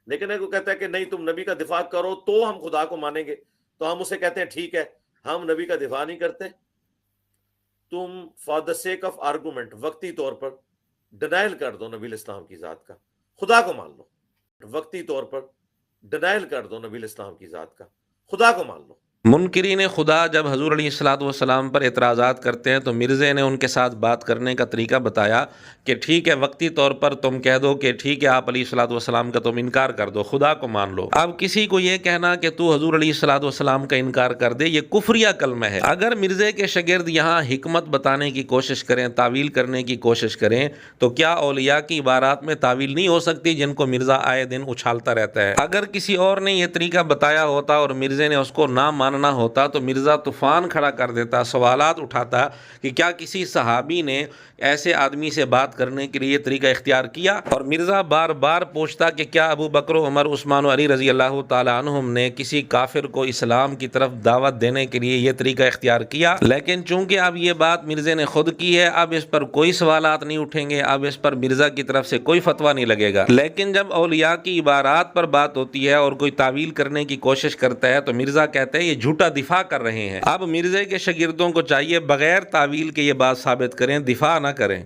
لیکن اگر وہ کہتا ہے کہ نہیں تم نبی کا دفاع کرو تو ہم خدا کو مانیں گے، تو ہم اسے کہتے ہیں ٹھیک ہے، ہم نبی کا دفاع نہیں کرتے، تم for the sake of argument وقتی طور پر ڈینائل کر دو نبی الاسلام کی ذات کا، خدا کو مان لو، وقتی طور پر ڈینائل کر دو نبی الاسلام کی ذات کا، خدا کو مان لو۔ منکرین خدا جب حضور علیہ الصلوۃ والسلام پر اعتراضات کرتے ہیں تو مرزے نے ان کے ساتھ بات کرنے کا طریقہ بتایا کہ ٹھیک ہے وقتی طور پر تم کہہ دو کہ ٹھیک ہے آپ علیہ الصلوۃ والسلام کا تم انکار کر دو، خدا کو مان لو۔ اب کسی کو یہ کہنا کہ تو حضور علیہ الصلوۃ والسلام کا انکار کر دے، یہ کفریہ کلمہ ہے۔ اگر مرزے کے شاگرد یہاں حکمت بتانے کی کوشش کریں، تعویل کرنے کی کوشش کریں، تو کیا اولیاء کی عبارات میں تعویل نہیں ہو سکتی جن کو مرزا آئے دن اچھالتا رہتا ہے؟ اگر کسی اور نے یہ طریقہ بتایا ہوتا اور مرزے نے اس کو نہ ماننا ہوتا تو مرزا طوفان کھڑا کر دیتا، سوالات اٹھاتا کہ کیا کسی صحابی نے ایسے آدمی سے بات کرنے کے لیے یہ طریقہ اختیار کیا؟ اور مرزا بار بار پوچھتا کہ کیا ابو بکر و عمر عثمان و علی رضی اللہ تعالی عنہم نے کسی کافر کو اسلام کی طرف دعوت دینے کے لیے یہ طریقہ اختیار کیا؟ لیکن چونکہ اب یہ بات مرزے نے خود کی ہے، اب اس پر کوئی سوالات نہیں اٹھیں گے، اب اس پر مرزا کی طرف سے کوئی فتویٰ نہیں لگے گا۔ لیکن جب اولیاء کی عبارات پر بات ہوتی ہے اور کوئی تعویل کرنے کی کوشش کرتا ہے تو مرزا کہتے ہیں یہ جھوٹا دفاع کر رہے ہیں۔ اب مرزے کے شاگردوں کو چاہیے بغیر تعویل کے یہ بات ثابت کریں، دفاع نہ کریں۔